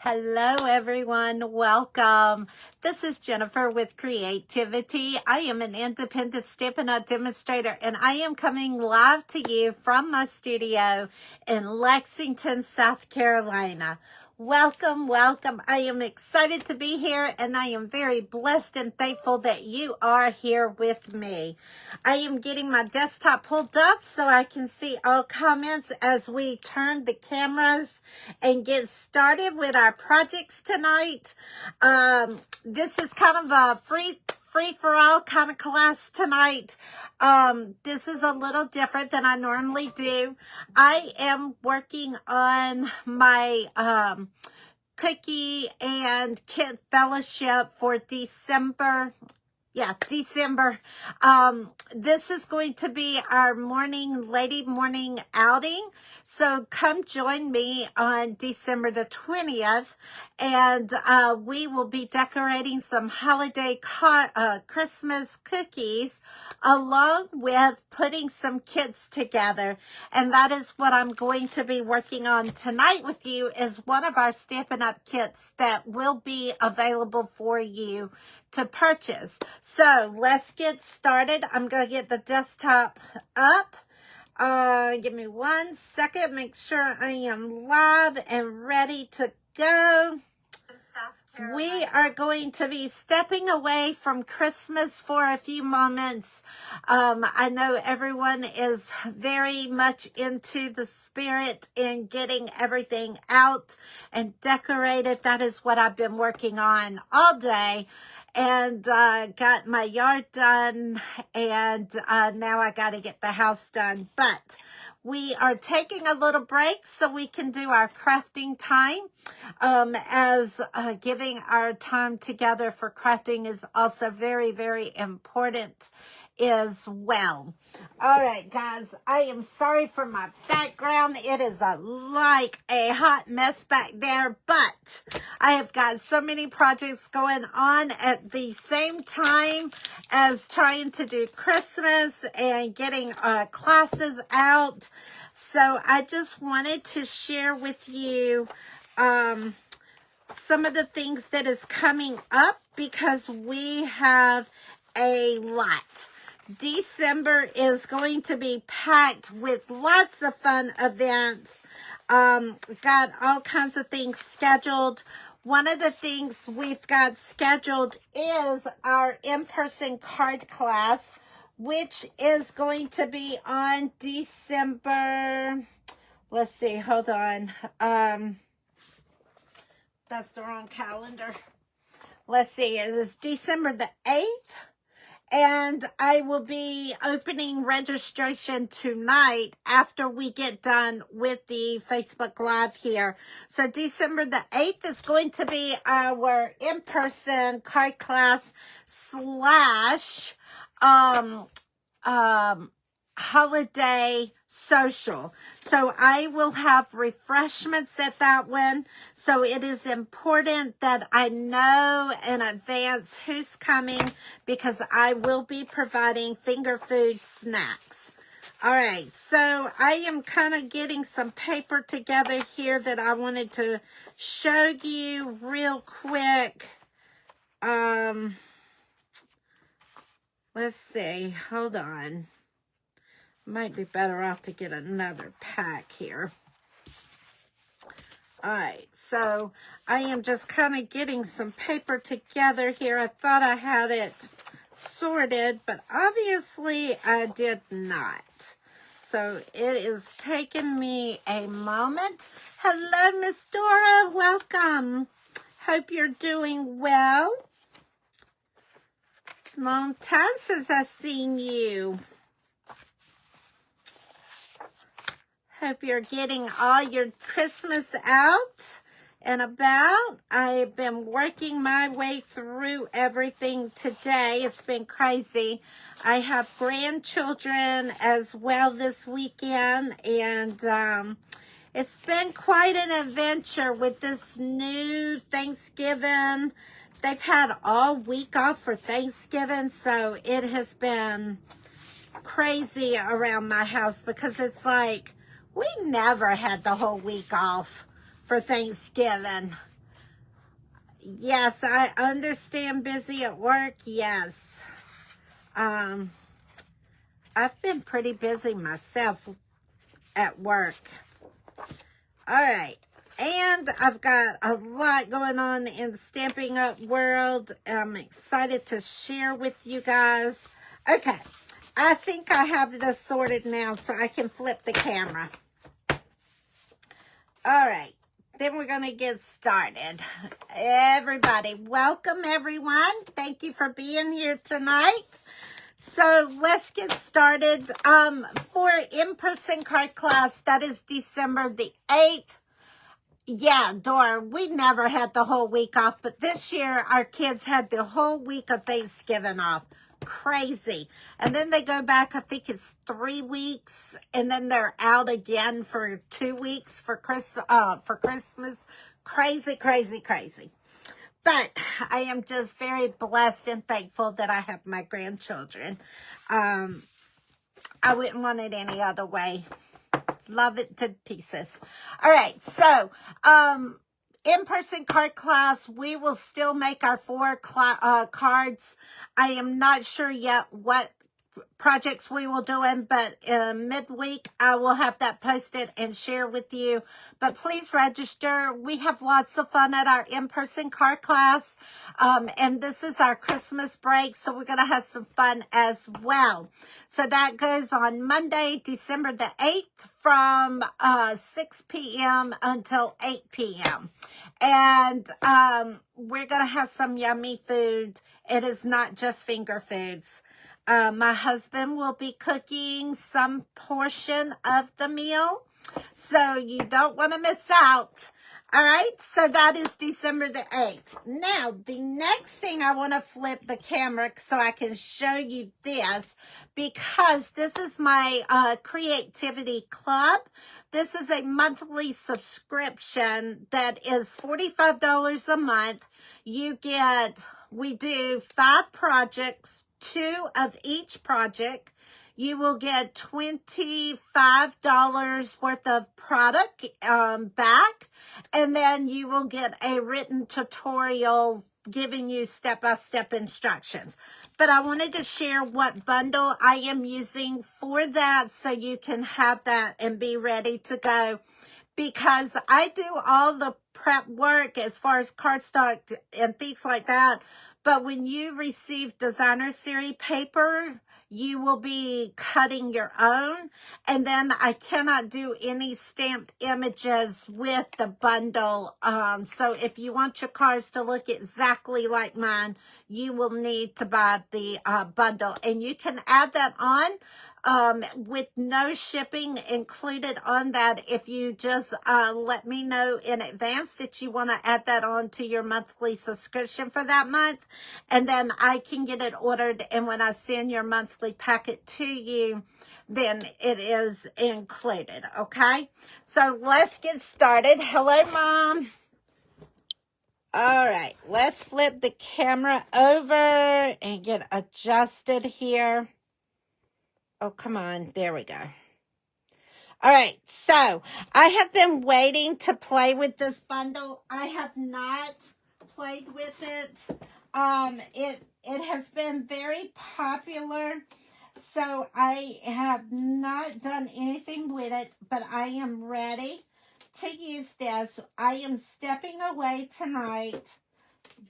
Hello, everyone. Welcome. This is Jennifer with Creativity. I am an independent Stampin' Up demonstrator, and I am coming live to you from my studio in Lexington, South Carolina. Welcome, welcome. I am excited to be here, and I am very blessed and thankful that you are here with me. I am getting my desktop pulled up so I can see all comments as we turn the cameras and get started with our projects tonight. This is kind of a free-for-all kind of class tonight. This is a little different than I normally do. I am working on my cookie and kit fellowship for December. This is going to be our lady morning outing. So come join me on December the 20th, and we will be decorating some holiday Christmas cookies along with putting some kits together. And that is what I'm going to be working on tonight with you, is one of our Stampin' Up kits that will be available for you to purchase. So let's get started. I'm going to get the desktop up. Give me 1 second. Make sure I am live and ready to go. We are going to be stepping away from Christmas for a few moments. I know everyone is very much into the spirit in getting everything out and decorated. That is what I've been working on all day. And got my yard done, and now I got to get the house done. But we are taking a little break so we can do our crafting time, as giving our time together for crafting is also very, very important as well. All right, guys, I am sorry for my background. It is like a hot mess back there, but I have got so many projects going on at the same time as trying to do Christmas and getting classes out. So I just wanted to share with you some of the things that is coming up, because we have a lot. December is going to be packed with lots of fun events. Got all kinds of things scheduled. One of the things we've got scheduled is our in-person card class, which is going to be on December. Let's see, hold on. That's the wrong calendar. Let's see, it is December the 8th. And I will be opening registration tonight after we get done with the Facebook Live here. So December the 8th is going to be our in-person card class / holiday social. So I will have refreshments at that one. So it is important that I know in advance who's coming, because I will be providing finger food snacks. All right, so I am kind of getting some paper together here that I wanted to show you real quick. Let's see, hold on. Might be better off to get another pack here. All right, so I am just kind of getting some paper together here. I thought I had it sorted, but obviously I did not. So it is taking me a moment. Hello, Miss Dora. Welcome. Hope you're doing well. Long time since I've seen you. Hope you're getting all your Christmas out and about. I've been working my way through everything today. It's been crazy. I have grandchildren as well this weekend, and it's been quite an adventure with this new Thanksgiving. They've had all week off for Thanksgiving, so it has been crazy around my house, because it's like, we never had the whole week off for Thanksgiving. Yes, I understand busy at work. Yes. I've been pretty busy myself at work. All right. And I've got a lot going on in the Stampin' Up world. I'm excited to share with you guys. Okay. I think I have this sorted now so I can flip the camera. All right. Then we're going to get started. Everybody, welcome everyone. Thank you for being here tonight. So let's get started. For in-person card class, that is December the 8th. Yeah, Dora, we never had the whole week off, but this year our kids had the whole week of Thanksgiving off. Crazy. And then they go back, I think it's 3 weeks, and then they're out again for 2 weeks for Christmas. Crazy, crazy, crazy. But I am just very blessed and thankful that I have my grandchildren. I wouldn't want it any other way. Love it to pieces. All right, so in-person card class, we will still make our 4 cards. I am not sure yet what projects we will do in, but midweek I will have that posted and share with you. But please register. We have lots of fun at our in-person card class, and this is our Christmas break, so we're going to have some fun as well. So that goes on Monday, December the 8th from 6 p.m. until 8 p.m. And we're going to have some yummy food. It is not just finger foods. My husband will be cooking some portion of the meal, so you don't want to miss out. All right, so that is December the 8th. Now, the next thing I want to flip the camera so I can show you this, because this is my creativity club. This is a monthly subscription that is $45 a month. We do 5 projects, 2 of each project. You will get $25 worth of product back, and then you will get a written tutorial giving you step-by-step instructions. But I wanted to share what bundle I am using for that so you can have that and be ready to go, because I do all the prep work as far as cardstock and things like that. But when you receive designer series paper, you will be cutting your own. And then I cannot do any stamped images with the bundle. So if you want your cards to look exactly like mine, you will need to buy the bundle. And you can add that on with no shipping included on that if you just let me know in advance that you want to add that on to your monthly subscription for that month, and then I can get it ordered, and when I send your monthly packet to you, then it is included. Okay, so let's get started. Hello, Mom. All right, let's flip the camera over and get adjusted here. Oh, come on. There we go. All right. So I have been waiting to play with this bundle. I have not played with it. It has been very popular. So I have not done anything with it, but I am ready to use this. I am stepping away tonight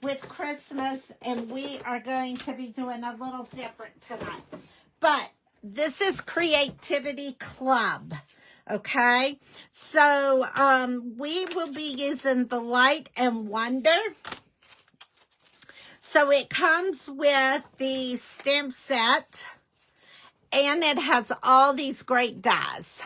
with Christmas, and we are going to be doing a little different tonight. But this is Creativity Club, okay? So we will be using the Light and Wonder. So it comes with the stamp set, and it has all these great dies.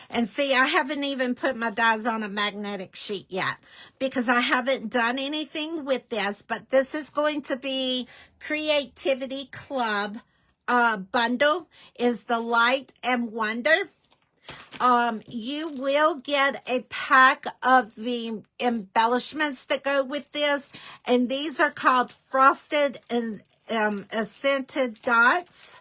And see, I haven't even put my dies on a magnetic sheet yet because I haven't done anything with this. But this is going to be Creativity Club bundle is the Light and Wonder. You will get a pack of the embellishments that go with this, and these are called frosted and scented dots.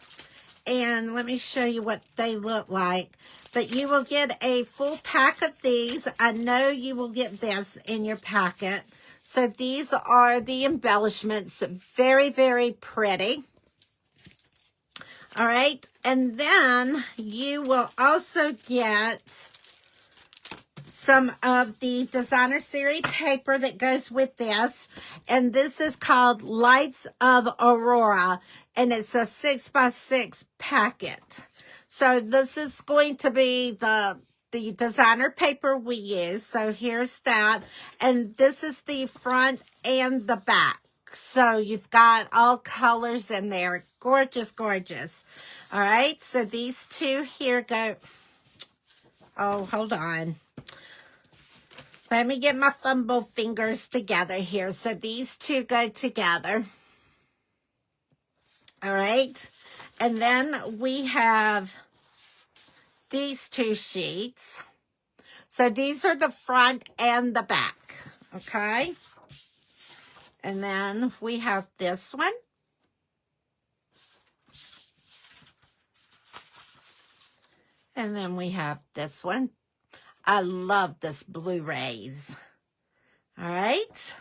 and let me show you what they look like. But you will get a full pack of these. I know you will get this in your packet. So these are the embellishments. Very, very pretty. All right. And then you will also get some of the designer series paper that goes with this. And this is called Lights of Aurora. And it's a 6x6 packet. So this is going to be the designer paper we use. So here's that. And this is the front and the back. So you've got all colors in there. Gorgeous, gorgeous. All right. So these two here go. Oh, hold on. Let me get my fumble fingers together here. So these two go together. All right. And then we have these two sheets. So these are the front and the back. Okay. And then we have this one. And then we have this one. I love this Blu-rays. All right.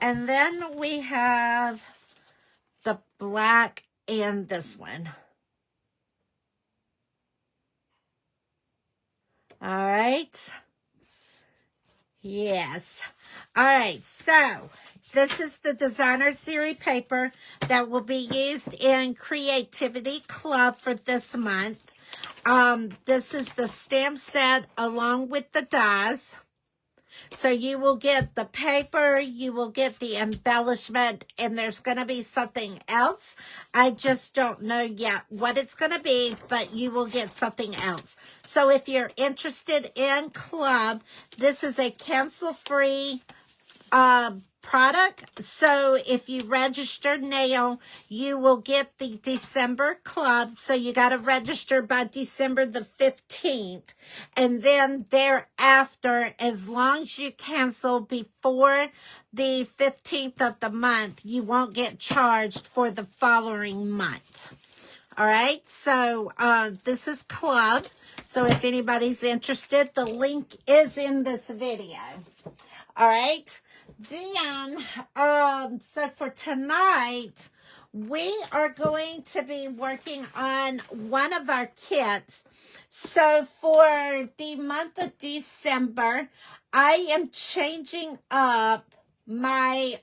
And then we have the black and this one. All right. Yes. All right. So this is the designer series paper that will be used in Creativity Club for this month. This is the stamp set along with the dies. So you will get the paper, you will get the embellishment, and there's going to be something else. I just don't know yet what it's going to be, but you will get something else. So if you're interested in Club, this is a cancel-free product. So if you register now, you will get the December Club. So you got to register by December the 15th. And then thereafter, as long as you cancel before the 15th of the month, you won't get charged for the following month. All right. So this is Club. So if anybody's interested, the link is in this video. All right. Then, so for tonight, we are going to be working on one of our kits. So for the month of December, I am changing up my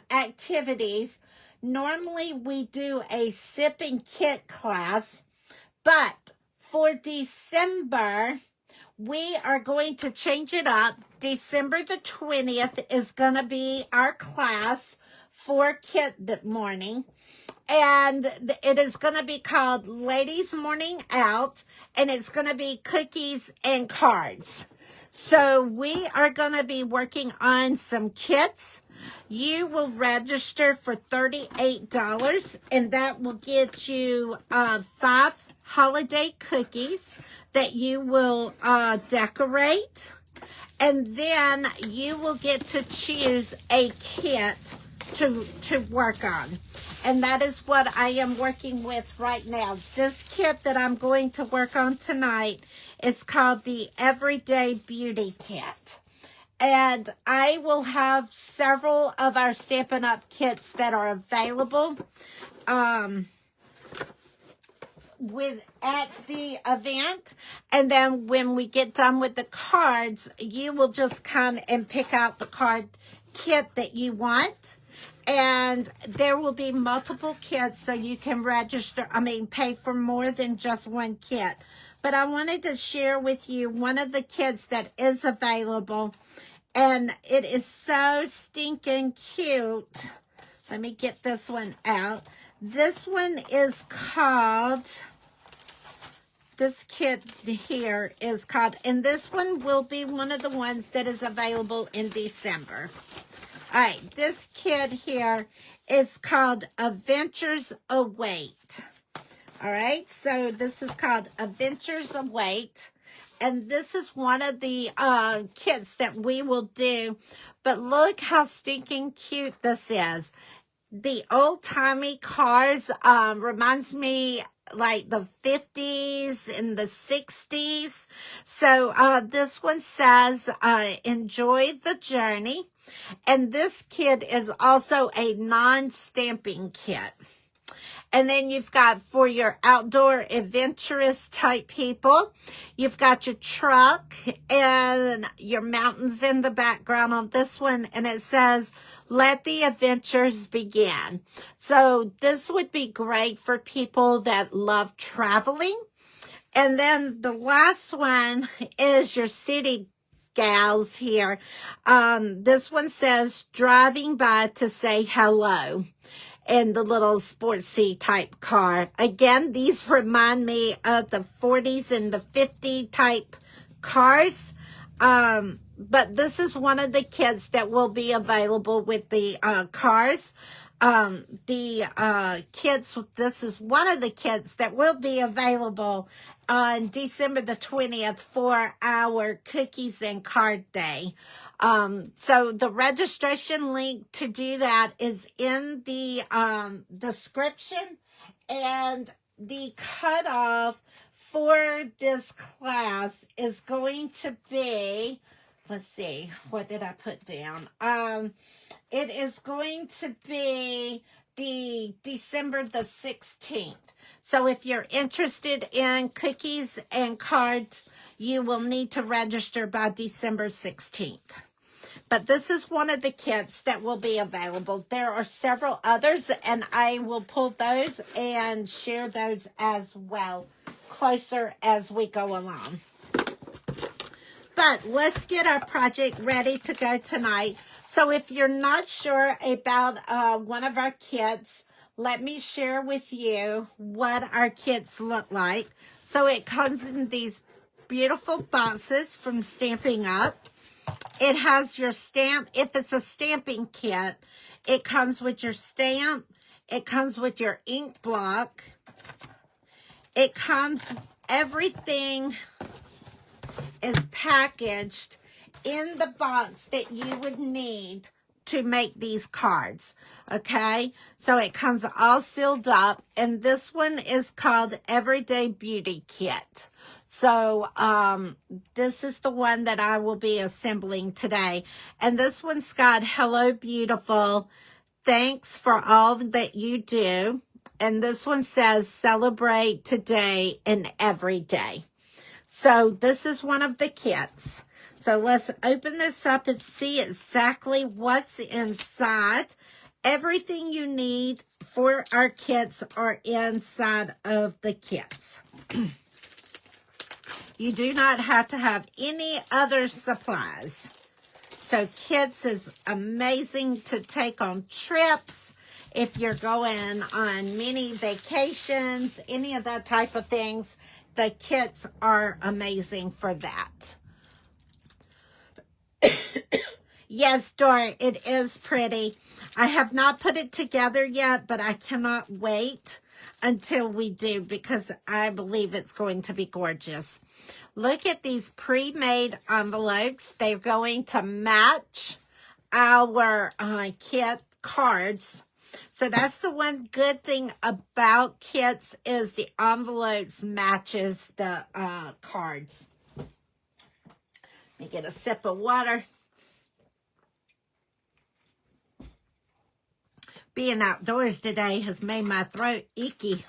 activities. Normally, we do a sip and kit class, but for December, we are going to change it up. December the 20th is going to be our class for kit morning. And it is going to be called Ladies Morning Out. And it's going to be cookies and cards. So we are going to be working on some kits. You will register for $38. And that will get you 5 holiday cookies that you will decorate. And then you will get to choose a kit to work on. And that is what I am working with right now. This kit that I'm going to work on tonight is called the Everyday Beauty Kit. And I will have several of our Stampin' Up! Kits that are available at the event. And then when we get done with the cards, you will just come and pick out the card kit that you want. And there will be multiple kits, so you can pay for more than just one kit. But I wanted to share with you one of the kits that is available, and it is so stinking cute. Let me get this one out. This one is called, this kit here is called, and this one will be one of the ones that is available in December. All right, this kit here is called Adventures Await. All right, so this is called Adventures Await. And this is one of the kits that we will do. But look how stinking cute this is. The old-timey cars reminds me like the 50s and the 60s. So this one says, enjoy the journey. And this kit is also a non-stamping kit. And then you've got for your outdoor adventurous type people, you've got your truck and your mountains in the background on this one. And it says, let the adventures begin. So this would be great for people that love traveling. And then the last one is your city gals here. This one says, driving by to say hello. In the little sportsy type car. Again, these remind me of the 40s and the 50 type cars. But this is one of the kits that will be available with the cars. This is one of the kits that will be available on December the 20th for our Cookies and Card Day. So the registration link to do that is in the description, and the cutoff for this class is going to be, let's see, what did I put down? It is going to be the December the 16th. So if you're interested in cookies and cards, you will need to register by December 16th. But this is one of the kits that will be available. There are several others, and I will pull those and share those as well closer as we go along. But let's get our project ready to go tonight. So if you're not sure about one of our kits, let me share with you what our kits look like. So it comes in these beautiful boxes from Stampin' Up. It has your stamp. If it's a stamping kit, it comes with your stamp. It comes with your ink block. It comes, everything is packaged in the box that you would need to make these cards. Okay, so it comes all sealed up, and this one is called Everyday Beauty Kit. So this is the one that I will be assembling today. And this one's got hello beautiful, thanks for all that you do. And this one says celebrate today and every day. So this is one of the kits. So let's open this up and see exactly what's inside. Everything you need for our kits are inside of the kits. You do not have to have any other supplies. So kits is amazing to take on trips. If you're going on mini vacations, any of that type of things, the kits are amazing for that. Yes, Dora, it is pretty. I have not put it together yet, but I cannot wait until we do, because I believe it's going to be gorgeous. Look at these pre-made envelopes. They're going to match our kit cards. So that's the one good thing about kits, is the envelopes matches the cards. Let me get a sip of water. Being outdoors today has made my throat icky.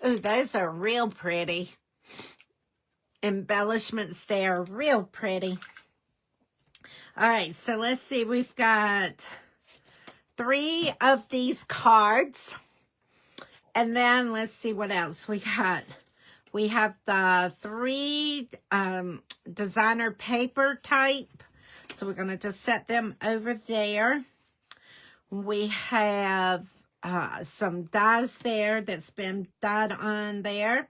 Ooh, those are real pretty. Embellishments there, real pretty. All right, so let's see. We've got 3 of these cards. And then let's see what else we got. We have the 3 designer paper type. So we're going to just set them over there. We have some dies there that's been dyed on there.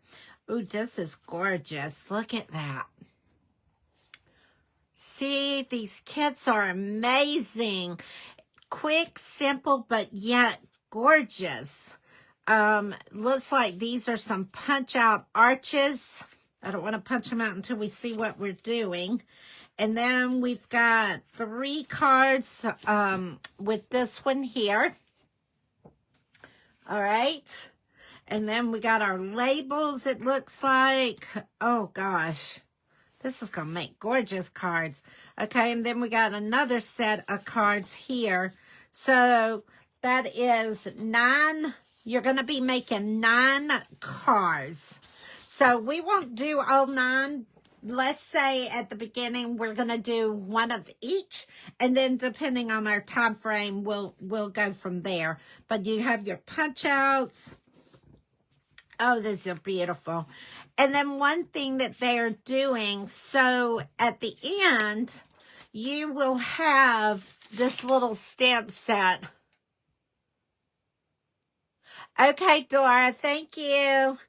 Ooh, this is gorgeous. Look at that. See, these kits are amazing. Quick, simple, but yet gorgeous. Looks like these are some punch-out arches. I don't want to punch them out until we see what we're doing. And then we've got 3 cards with this one here. All right. And then we got our labels, it looks like. Oh, gosh. This is going to make gorgeous cards. Okay, and then we got another set of cards here. So that is 9. You're going to be making 9 cards. So we won't do all 9. Let's say at the beginning we're going to do 1 of each, and then depending on our time frame, we'll go from there. But you have your punch outs. Oh, these are beautiful. And then one thing that they're doing, so at the end, you will have this little stamp set. Okay, Dora, thank you.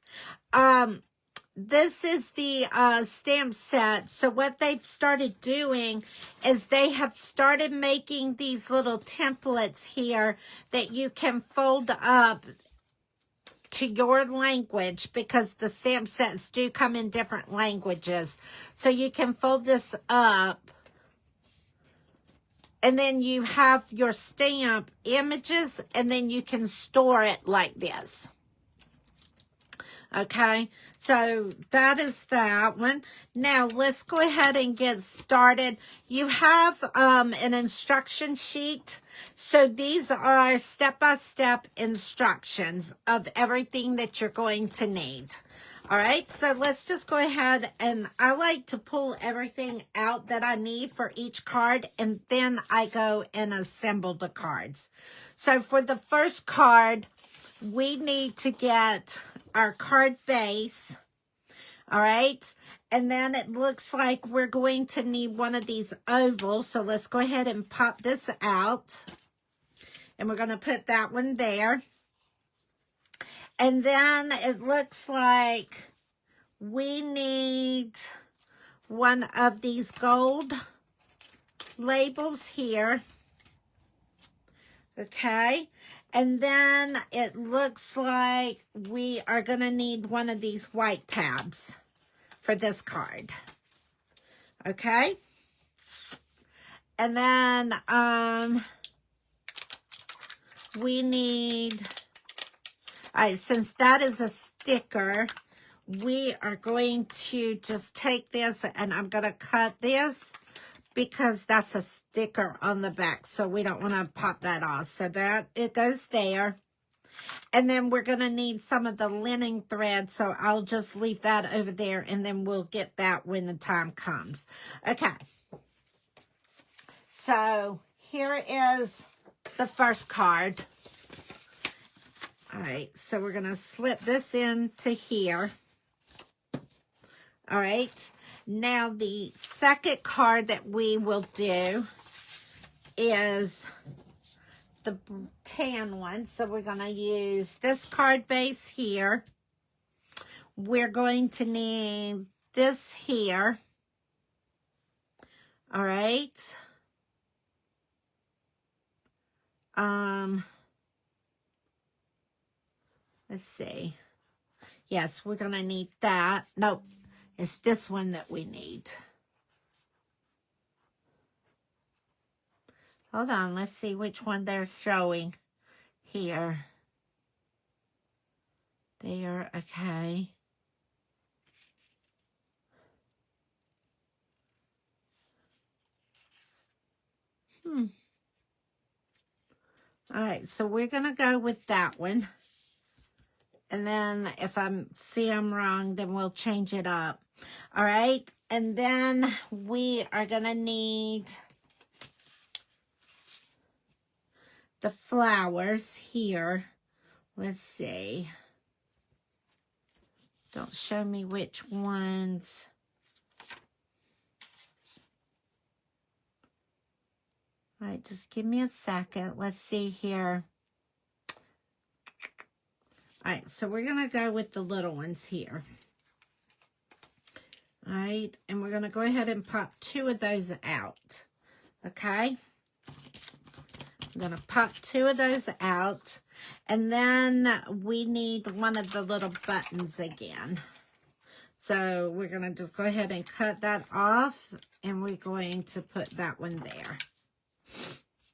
This is the stamp set. So what they've started doing is they have started making these little templates here that you can fold up to your language, because the stamp sets do come in different languages. So you can fold this up, and then you have your stamp images, and then you can store it like this. Okay, so that is that one. Now let's go ahead and get started. You have an instruction sheet. So these are step-by-step instructions of everything that you're going to need. All right, so let's just go ahead, and I like to pull everything out that I need for each card, and then I go and assemble the cards. So for the first card, we need to get our card base. All right, and then it looks like we're going to need one of these ovals. So let's go ahead and pop this out. And we're going to put that one there. And then it looks like we need one of these gold labels here. Okay. And then it looks like we are going to need one of these white tabs for this card. Okay. And then we need, since that is a sticker, we are going to just take this, and I'm going to cut this because that's a sticker on the back, so we don't want to pop that off. So that it goes there. And then we're going to need some of the linen thread, so I'll just leave that over there, and then we'll get that when the time comes. Okay. So here is the first card. All right, so we're going to slip this into here. All right, now the second card that we will do is the tan one. So we're going to use this card base here. We're going to need this here. All right. Let's see. Yes, we're going to need that. Nope, it's this one that we need. Hold on, let's see which one they're showing here. There, okay. All right, so we're going to go with that one. And then if I'm wrong, then we'll change it up. All right, and then we are going to need the flowers here. Let's see. Don't show me which ones. All right, just give me a second. Let's see here. All right, so we're going to go with the little ones here. All right, and we're going to go ahead and pop 2 of those out. Okay? I'm going to pop 2 of those out. And then we need one of the little buttons again. So we're going to just go ahead and cut that off. And we're going to put that one there.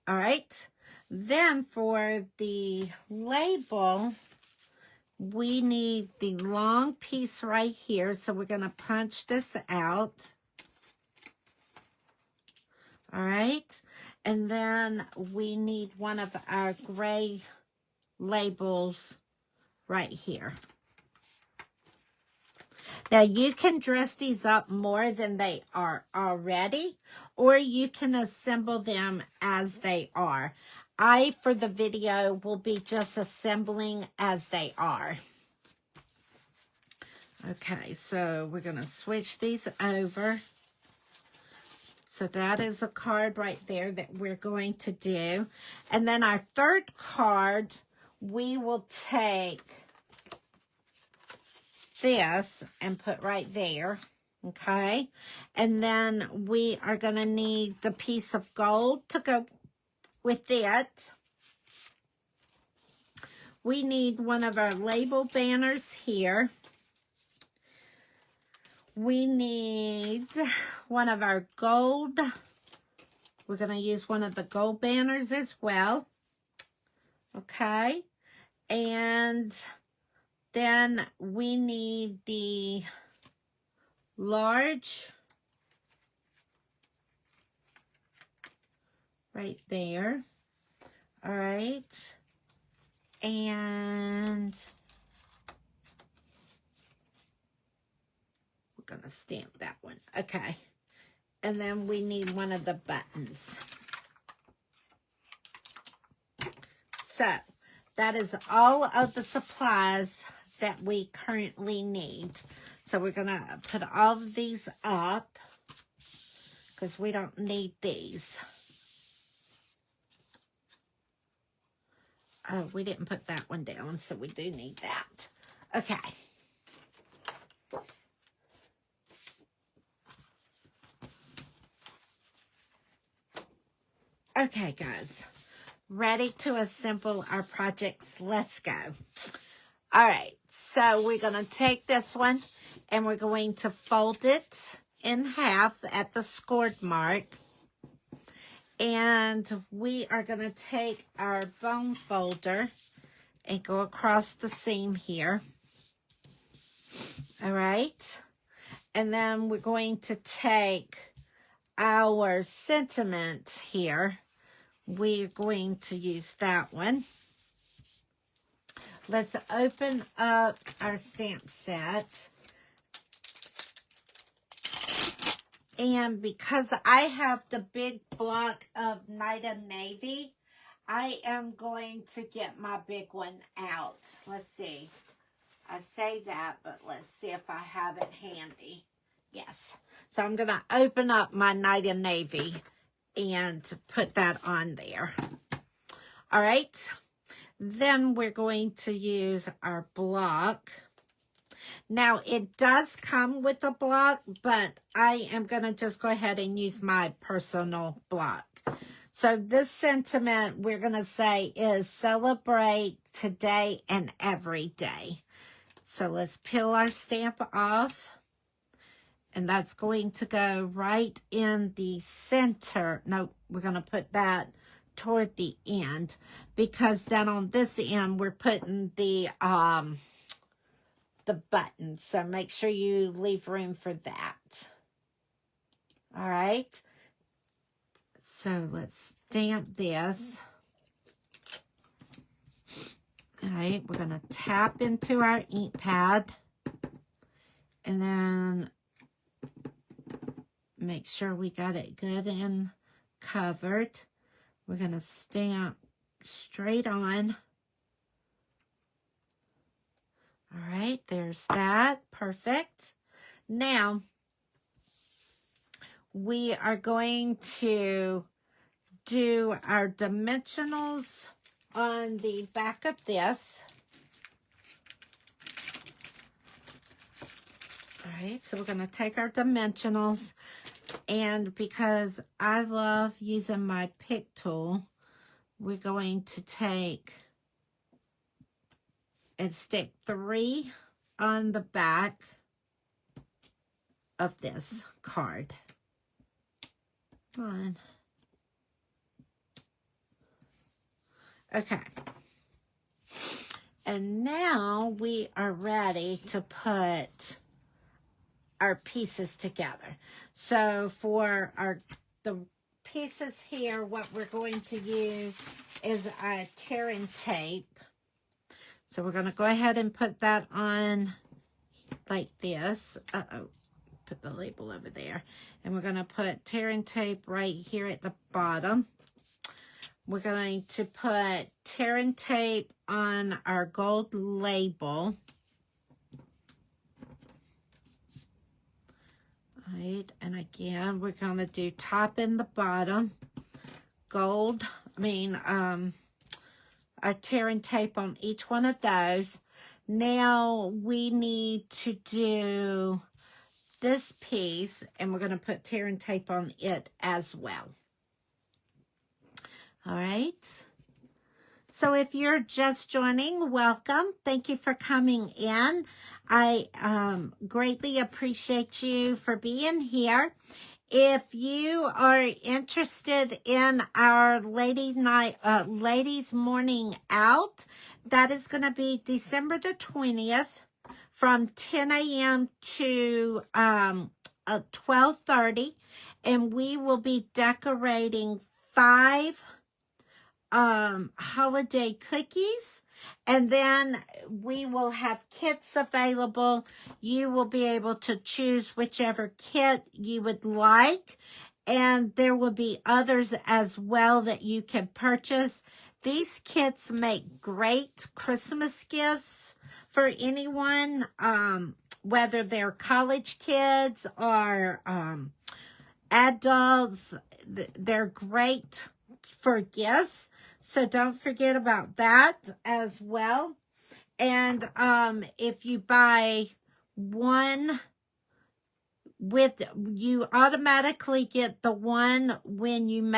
All right. Then for the label, we need the long piece right here. So we're going to punch this out. All right. And then we need one of our gray labels right here. Now you can dress these up more than they are already, or you can assemble them as they are. I, for the video, will be just assembling as they are. Okay, so we're going to switch these over. So that is a card right there that we're going to do. And then our third card, we will take this and put right there. Okay. And then we are going to need the piece of gold to go with it. We need one of our label banners here. We need one of our gold. We're going to use one of the gold banners as well. Okay. And then we need the large right there. All right. And we're going to stamp that one. Okay. And then we need one of the buttons. So that is all of the supplies that we currently need. So we're going to put all of these up because we don't need these. Oh, we didn't put that one down, so we do need that. Okay. Okay, guys. Ready to assemble our projects. Let's go. All right. So we're going to take this one and we're going to fold it in half at the scored mark. And we are going to take our bone folder and go across the seam here. All right. And then we're going to take our sentiment here. We're going to use that one. Let's open up our stamp set. And because I have the big block of Night of Navy, I am going to get my big one out. Let's see. I say that, but let's see if I have it handy. Yes. So I'm going to open up my Night of Navy and put that on there. All right. Then we're going to use our block. Now, it does come with a block, but I am going to just go ahead and use my personal block. So this sentiment, we're going to say, is celebrate today and every day. So let's peel our stamp off. And that's going to go right in the center. No, we're going to put that toward the end. Because then on this end, we're putting the button. So make sure you leave room for that. All right. So let's stamp this. All right. We're going to tap into our ink pad. And then make sure we got it good and covered. We're going to stamp straight on. All right, there's that. Perfect. Now, we are going to do our dimensionals on the back of this. All right, so we're going to take our dimensionals, and because I love using my pick tool, we're going to take and stick 3 on the back of this card. Come on. Okay. And now we are ready to put our pieces together. So for the pieces here, what we're going to use is a tearing tape. So we're going to go ahead and put that on like this. Put the label over there. And we're going to put tearing tape right here at the bottom. We're going to put tearing tape on our gold label. Right, and again, we're going to do top and the bottom. Gold, our tearing tape on each one of those. Now we need to do this piece, and we're going to put tearing tape on it as well. All right. So if you're just joining, welcome. Thank you for coming in. I greatly appreciate you for being here. If you are interested in our ladies morning out, that is going to be December the 20th from 10 a.m. to 12:30, and we will be decorating 5 holiday cookies, and then we will have kits available. You will be able to choose whichever kit you would like, and there will be others as well that you can purchase. These kits make great Christmas gifts for anyone, whether they're college kids or adults. They're great for gifts, so don't forget about that as well. And if you buy one, you automatically get the one when you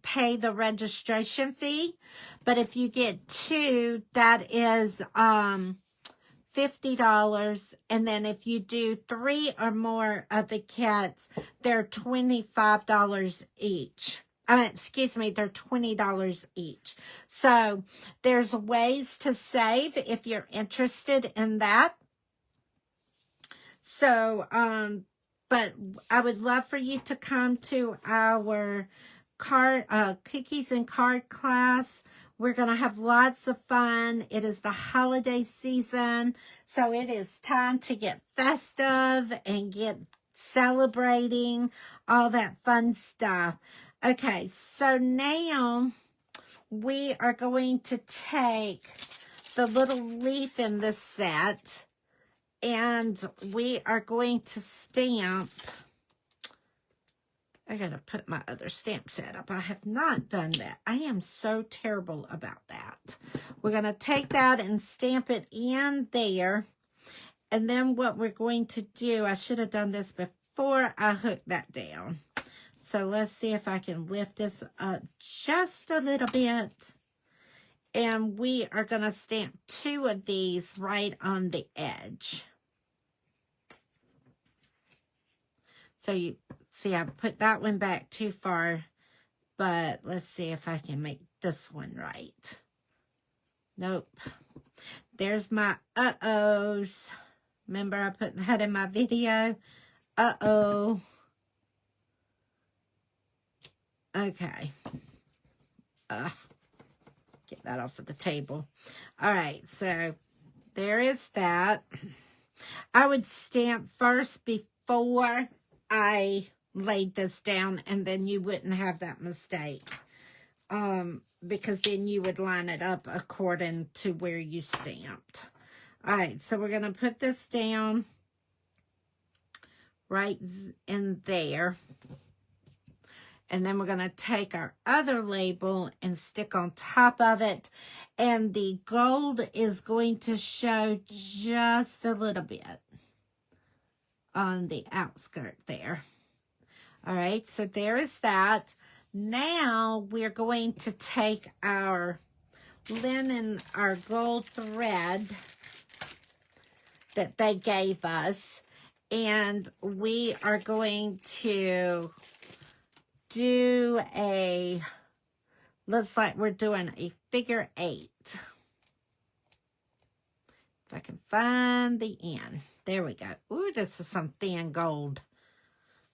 pay the registration fee. But if you get 2, that is $50, and then if you do 3 or more of the kits, they're $25 each. Excuse me, they're $20 each. So there's ways to save if you're interested in that. So, but I would love for you to come to our cookies and card class. We're going to have lots of fun. It is the holiday season, so it is time to get festive and get celebrating, all that fun stuff. Okay, so now we are going to take the little leaf in this set, and we are going to stamp. I gotta put my other stamp set up. I have not done that. I am so terrible about that. We're gonna take that and stamp it in there. And then what we're going to do, I should have done this before I hooked that down. So let's see if I can lift this up just a little bit. And we are gonna stamp 2 of these right on the edge. So you see, I put that one back too far, but let's see if I can make this one right. Nope. There's my uh-ohs. Remember I put that in my video? Uh-oh. Okay. Get that off of the table. All right, so there is that. I would stamp first before I laid this down, and then you wouldn't have that mistake. Because then you would line it up according to where you stamped. All right, so we're going to put this down right in there. And then we're going to take our other label and stick on top of it. And the gold is going to show just a little bit on the outskirt there. All right, so there is that. Now we're going to take our linen, our gold thread that they gave us, and we are going to do looks like we're doing a figure 8. If I can find the end. There we go. Ooh, this is some thin gold.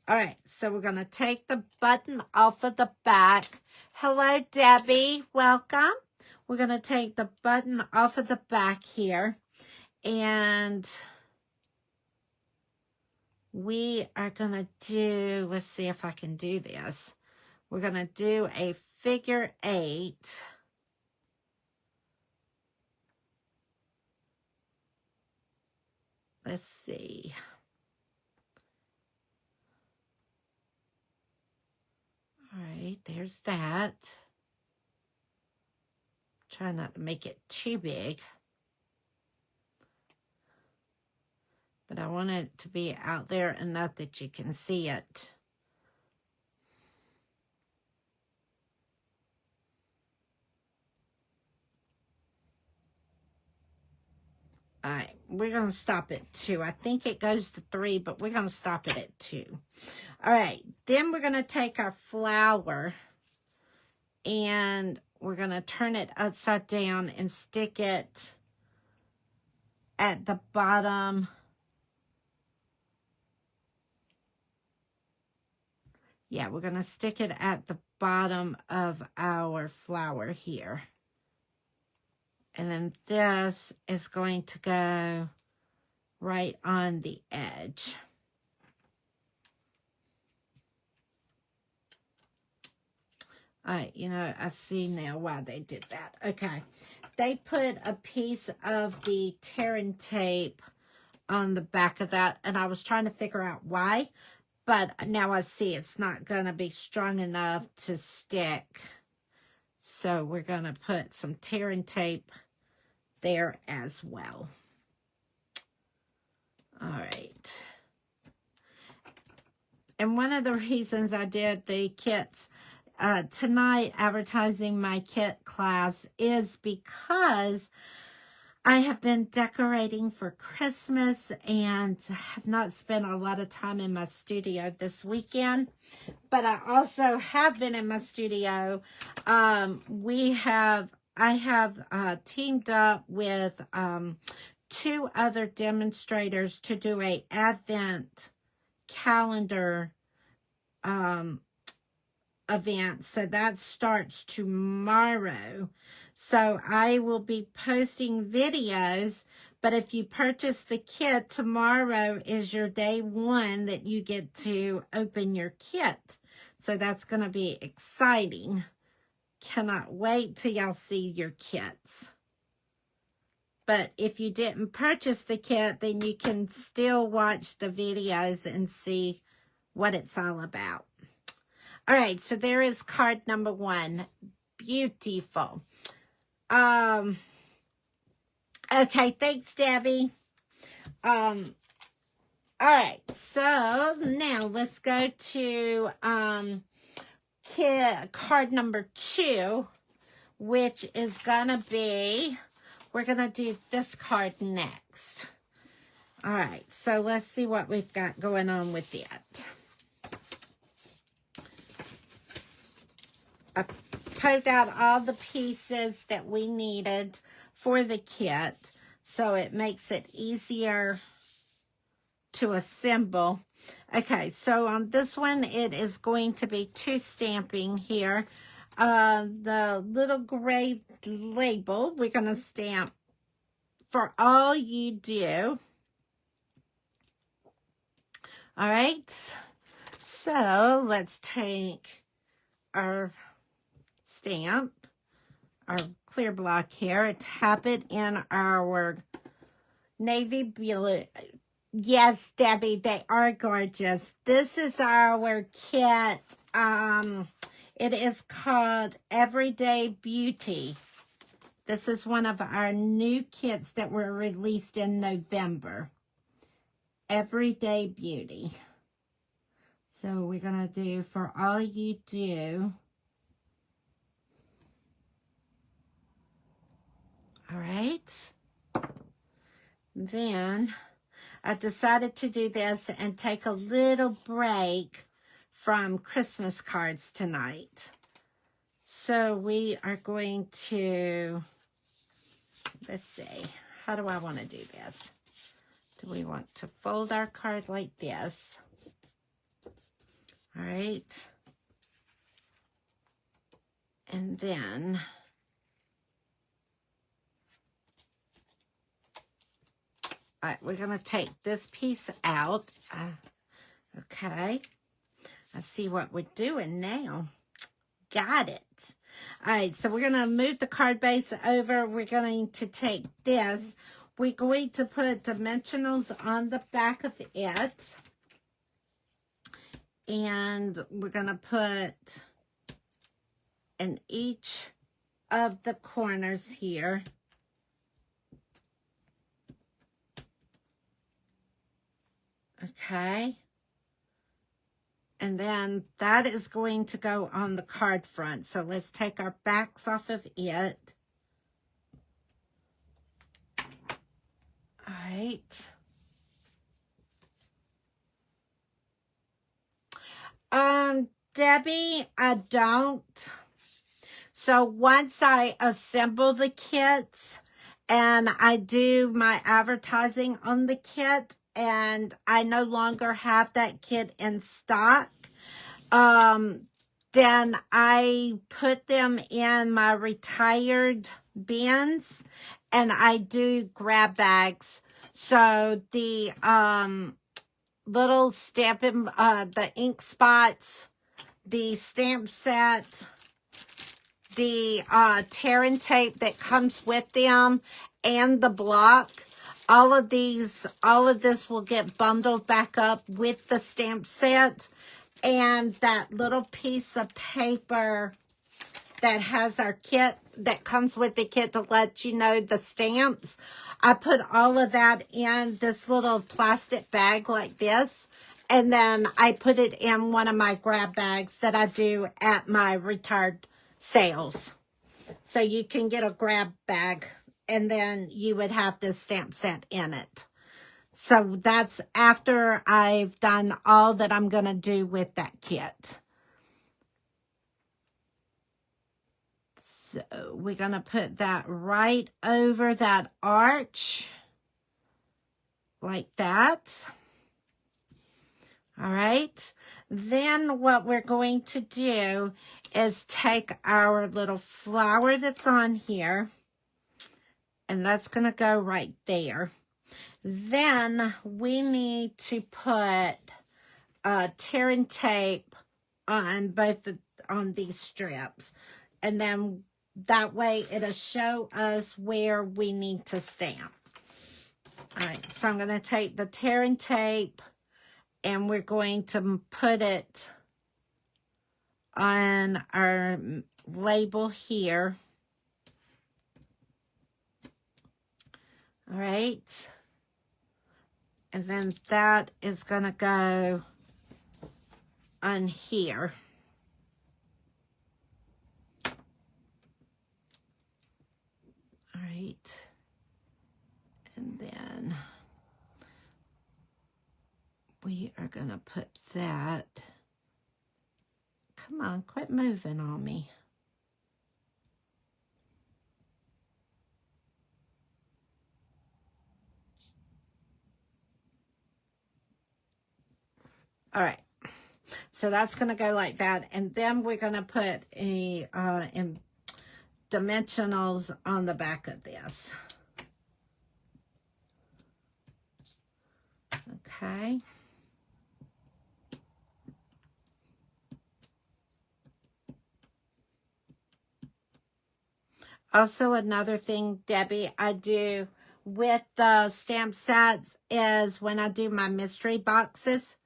All right, so we're going to take the button off of the back. Hello, Debbie. Welcome. We're going to take the button off of the back here. And we are going to do, let's see if I can do this. We're going to do a figure 8. Let's see. All right, there's that. Try not to make it too big. But I want it to be out there enough that you can see it. All right, we're going to stop at 2. I think it goes to 3, but we're going to stop it at 2. All right, then we're going to take our flower and we're going to turn it upside down and stick it at the bottom. Yeah, we're going to stick it at the bottom of our flower here. And then this is going to go right on the edge. All right, you know, I see now why they did that. Okay, they put a piece of the tearing tape on the back of that, and I was trying to figure out why, but now I see it's not going to be strong enough to stick. So we're going to put some tearing tape there as well. All right. And one of the reasons I did the kits tonight, advertising my kit class, is because I have been decorating for Christmas and have not spent a lot of time in my studio this weekend. But I also have been in my studio. I have teamed up with 2 other demonstrators to do a Advent calendar event. So that starts tomorrow. So I will be posting videos, but if you purchase the kit, tomorrow is your day 1 that you get to open your kit. So that's going to be exciting. Cannot wait till y'all see your kits. But if you didn't purchase the kit, then you can still watch the videos and see what it's all about. All right, so there is card number 1. Beautiful. Okay, thanks, Debbie. All right, so now let's go to card number 2, which is gonna be, we're gonna do this card next. All right, so let's see what we've got going on with it. I pulled out all the pieces that we needed for the kit, so it makes it easier to assemble. Okay, so on this one, it is going to be 2 stamping here. The little gray label, we're going to stamp for all you do. All right, so let's take our stamp, our clear block here, tap it in our navy blue. Yes, Debbie, they are gorgeous. This is our kit. It is called Everyday Beauty. This is one of our new kits that were released in November. Everyday Beauty. So we're going to do for all you do. All right. Then I decided to do this and take a little break from Christmas cards tonight. So we are going to, let's see, how do I want to do this? Do we want to fold our card like this? All right. And then all right, we're going to take this piece out. Okay. I see what we're doing now. Got it. All right, so we're going to move the card base over. We're going to take this. We're going to put dimensionals on the back of it. And we're going to put in each of the corners here. Okay. And then that is going to go on the card front. So let's take our backs off of it. All right. Debbie, I don't. So once I assemble the kits and I do my advertising on the kit and I no longer have that kit in stock, then I put them in my retired bins and I do grab bags. So the little stamping, the ink spots, the stamp set, the tear and tape that comes with them, and the block, all of this will get bundled back up with the stamp set. And that little piece of paper that has our kit, that comes with the kit to let you know the stamps, I put all of that in this little plastic bag like this. And then I put it in one of my grab bags that I do at my retired sales. So you can get a grab bag and then you would have this stamp set in it. So that's after I've done all that I'm going to do with that kit. So we're going to put that right over that arch like that. All right. Then what we're going to do is take our little flower that's on here, and that's going to go right there. Then we need to put tear and tape on on these strips, and then that way it'll show us where we need to stamp. All right, so I'm going to take the tear and tape and we're going to put it on our label here. All right. And then that is going to go on here. All right. And then we are going to put that. Come on, quit moving on me. All right. So that's going to go like that. And then we're going to put a dimensionals on the back of this. Okay. Also, another thing, Debbie, I do with the stamp sets is when I do my mystery boxes,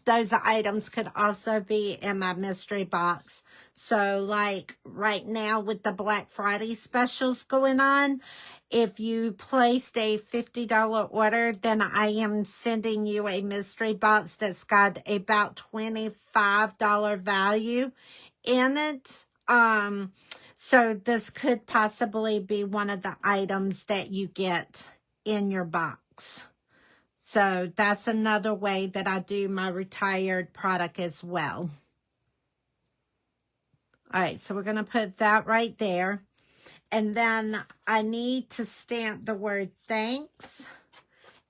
those items could also be in my mystery box. So, like right now with the Black Friday specials going on, if you placed a $50 order, then I am sending you a mystery box that's got about $25 value in it. So this could possibly be one of the items that you get in your box. So that's another way that I do my retired product as well. All right, so we're going to put that right there. And then I need to stamp the word thanks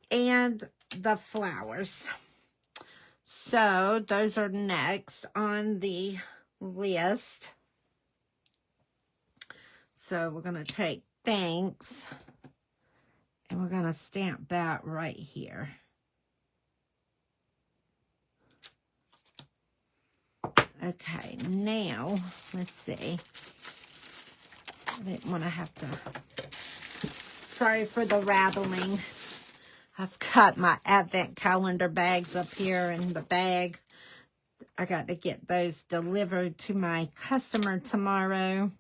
and the flowers. So those are next on the list. So we're going to take thanks and we're going to stamp that right here. Okay, now let's see. I didn't want to have to, sorry for the rattling. I've got my advent calendar bags up here in the bag. I got to get those delivered to my customer tomorrow,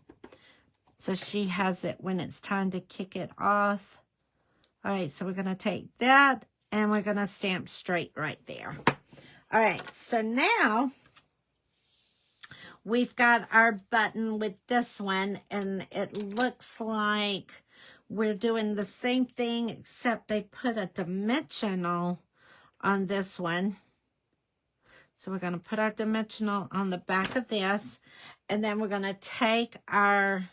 so she has it when it's time to kick it off. All right, so we're going to take that and we're going to stamp straight right there. All right, so now we've got our button with this one, and it looks like we're doing the same thing, except they put a dimensional on this one. So we're going to put our dimensional on the back of this, and then we're going to take our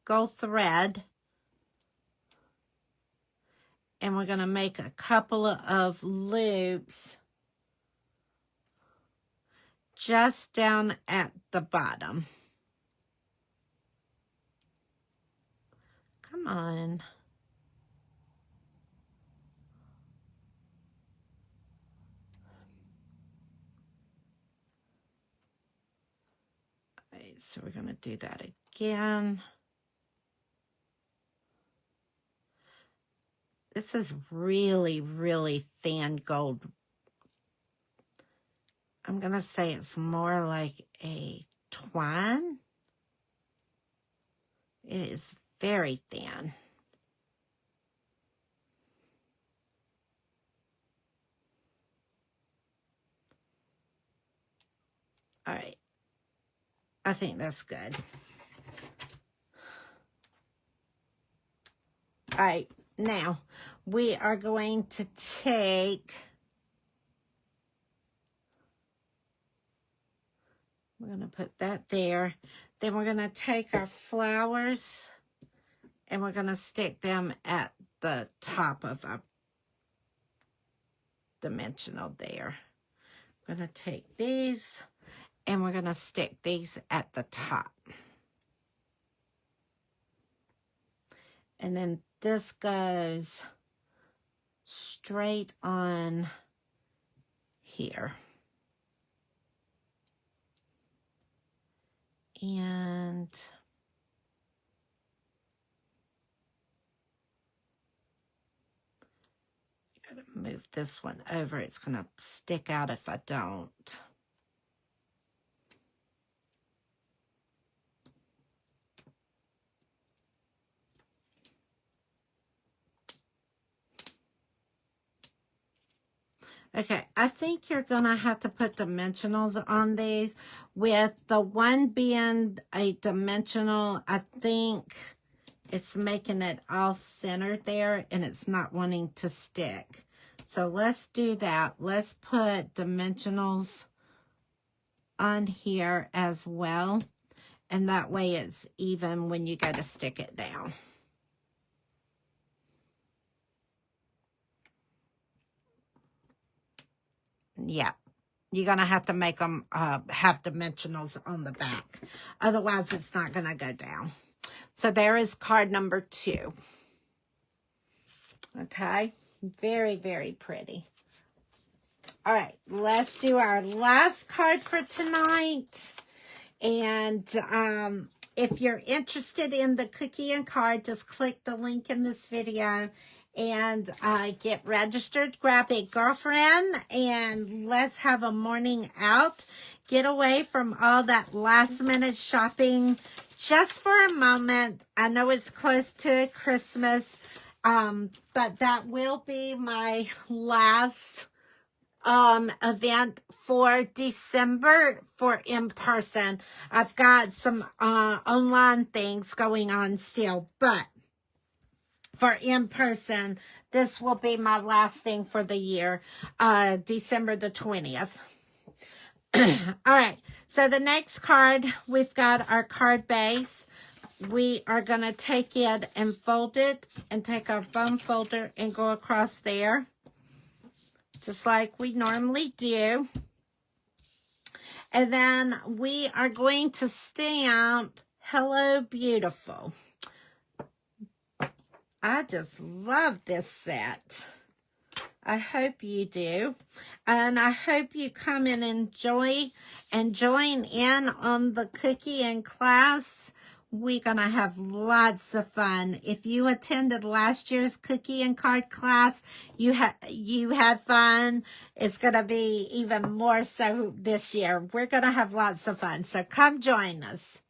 gold thread, and we're going to make a couple of loops just down at the bottom. Come on. All right, so we're going to do that again. This is really, really thin gold. I'm going to say it's more like a twine. It is very thin. All right. I think that's good. All right. Now, we are going to take... We're going to put that there. Then we're going to take our flowers and we're going to stick them at the top of our dimensional there. I'm going to take these and we're going to stick these at the top. And then this goes straight on here. And I gotta move this one over. It's gonna stick out if I don't. Okay, I think you're going to have to put dimensionals on these. With the one being a dimensional, I think it's making it off-centered there, and it's not wanting to stick. So let's do that. Let's put dimensionals on here as well, and that way it's even when you go to stick it down. Yeah, you're going to have to make them have dimensionals on the back. Otherwise, it's not going to go down. So there is card number 2. Okay, very, very pretty. All right, let's do our last card for tonight. And if you're interested in the cookie and card, just click the link in this video and get registered. Grab a girlfriend and let's have a morning out. Get away from all that last minute shopping just for a moment. I know it's close to Christmas, but that will be my last event for December for in-person. I've got some online things going on still, but for in-person, this will be my last thing for the year, December the 20th. All right, so the next card, we've got our card base. we are going to take it and fold it and take our foam folder and go across there, just like we normally do. And then we are going to stamp Hello Beautiful. I just love this set. I hope you do. And I hope you come and enjoy and join in on the cookie class. We're going to have lots of fun. If you attended last year's cookie and card class, you had fun. It's going to be even more so this year. We're going to have lots of fun. So come join us.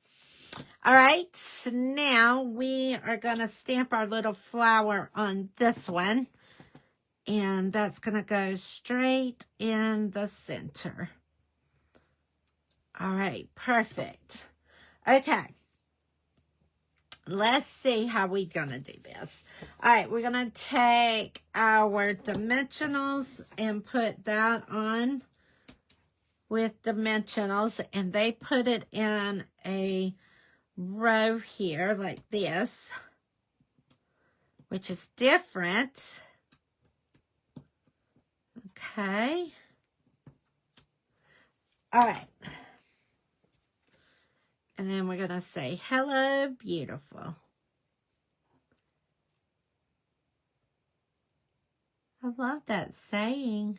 All right, so now we are going to stamp our little flower on this one. And that's going to go straight in the center. All right, perfect. Okay, let's see how we're going to do this. All right, we're going to take our dimensionals and put that on with dimensionals. And they put it in a row here like this, which is different. Okay. All right. And then we're going to say, hello, beautiful. I love that saying.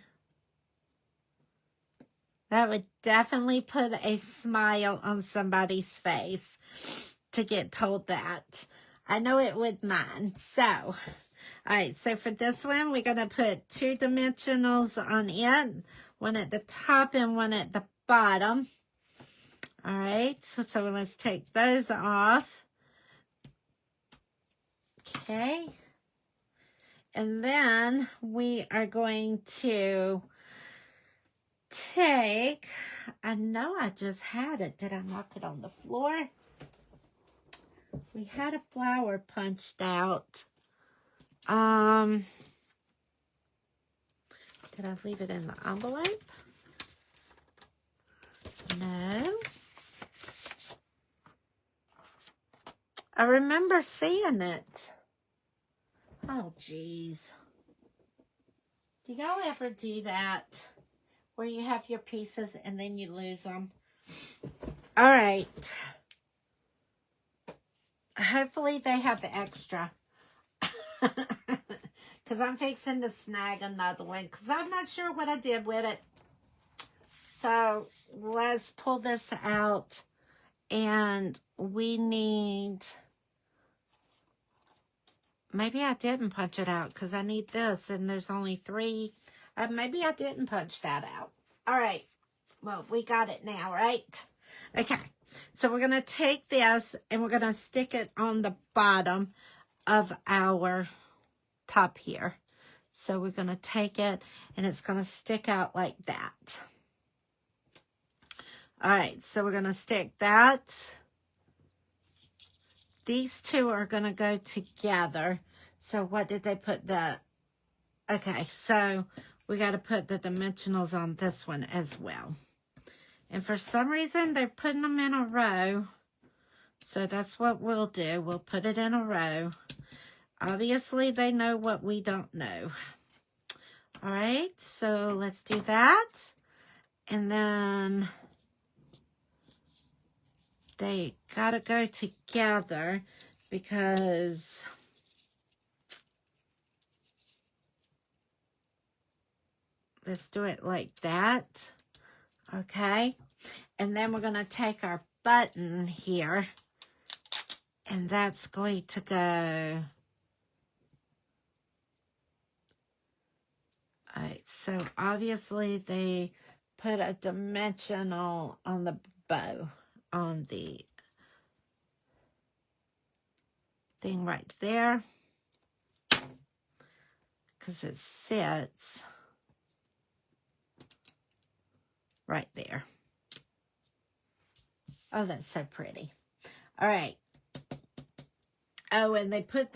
That would definitely put a smile on somebody's face to get told that. I know it would mine. So, all right. So for this one, we're going to put 2 dimensionals on it. One at the top and one at the bottom. All right. So let's take those off. Okay. And then we are going to take, I know I just had it. Did I knock it on the floor? We had a flower punched out. Did I leave it in the envelope? No. I remember seeing it. Oh, geez. Do y'all ever do that? Where you have your pieces and then you lose them? All right. Hopefully they have extra. Because I'm fixing to snag another one. Because I'm not sure what I did with it. So let's pull this out. And we need... Maybe I didn't punch it out because I need this. And there's only 3. Maybe I didn't punch that out. All right. Well, we got it now, right? Okay. So we're going to take this and we're going to stick it on the bottom of our top here. So we're going to take it and it's going to stick out like that. All right. So we're going to stick that. These 2 are going to go together. So what did they put the... Okay. So we got to put the dimensionals on this one as well. And for some reason, they're putting them in a row. So that's what we'll do. We'll put it in a row. Obviously, they know what we don't know. All right, so let's do that. And then they got to go together because... Let's do it like that. Okay. And then we're going to take our button here. And that's going to go... All right. So obviously they put a dimensional on the bow. On the thing right there. Because it sits... right there. Oh, that's so pretty. All right. Oh, and they put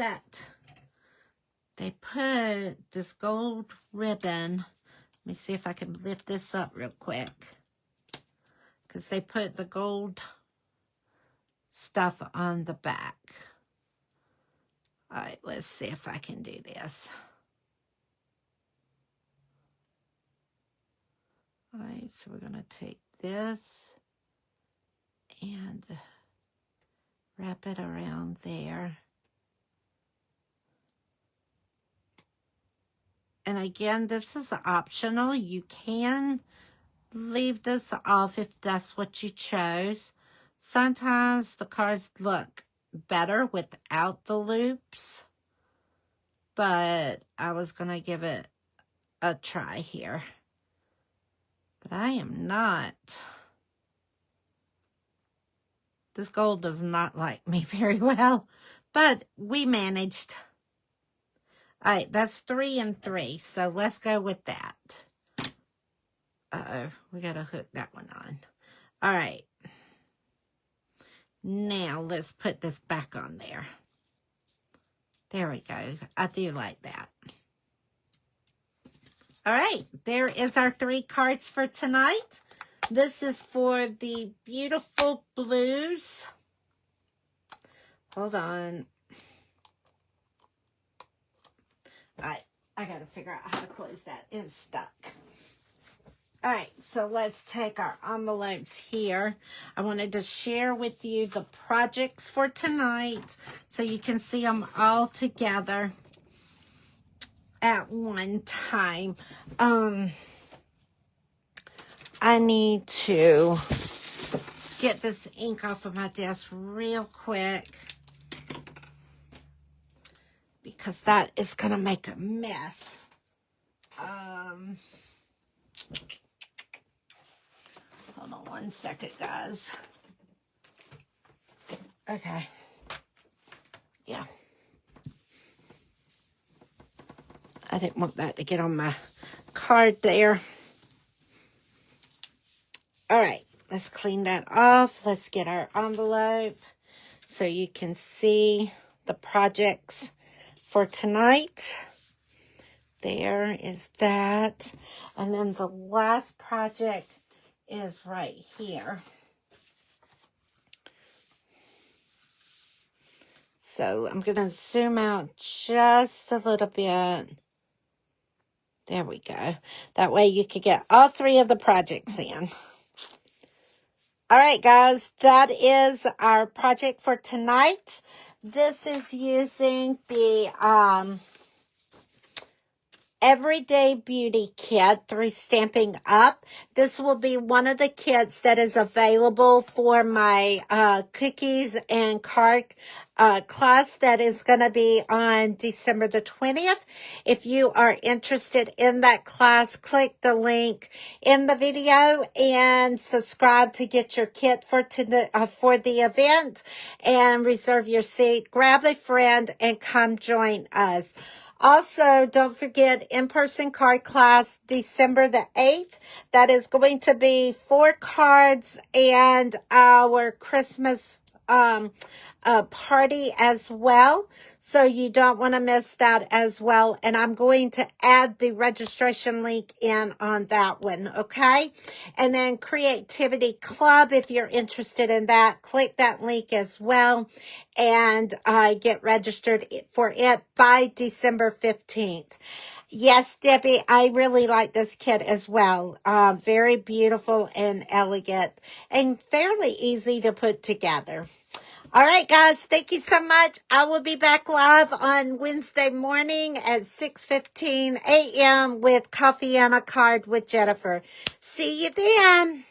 this gold ribbon. Let me see if I can lift this up real quick. Because they put the gold stuff on the back. All right, let's see if I can do this. All right, so we're going to take this and wrap it around there. And again, this is optional. You can leave this off if that's what you chose. Sometimes the cards look better without the loops, but I was going to give it a try here. But I am not. This gold does not like me very well, but we managed. All right, that's 3 and 3, so let's go with that. Uh-oh, we got to hook that one on. All right. Now, let's put this back on there. There we go. I do like that. All right, there is our 3 cards for tonight. This is for the beautiful blues. Hold on. All right, I got to figure out how to close that. It's stuck. All right, so let's take our envelopes here. I wanted to share with you the projects for tonight so you can see them all together at one time. I need to get this ink off of my desk real quick because that is going to make a mess. Hold on one second, guys. Okay. Yeah. I didn't want that to get on my card there. All right, let's clean that off. Let's get our envelope so you can see the projects for tonight. There is that. And then the last project is right here. So I'm going to zoom out just a little bit. There we go. That way you could get all 3 of the projects in. All right, guys, that is our project for tonight. This is using the Everyday Beauty Kit through Stampin' Up. This will be one of the kits that is available for my cookies and card class that is going to be on December the 20th. If you are interested in that class, click the link in the video and subscribe to get your kit for the event and reserve your seat. Grab a friend and come join us. Also, don't forget in-person card class December the 8th. That is going to be 4 cards and our Christmas party as well. So you don't want to miss that as well. And I'm going to add the registration link in on that one, okay? And then Creativity Club, if you're interested in that, click that link as well and get registered for it by December 15th. Yes, Debbie, I really like this kit as well. Very beautiful and elegant and fairly easy to put together. All right, guys, thank you so much. I will be back live on Wednesday morning at 6:15 a.m. with Coffee and a Card with Jennifer. See you then.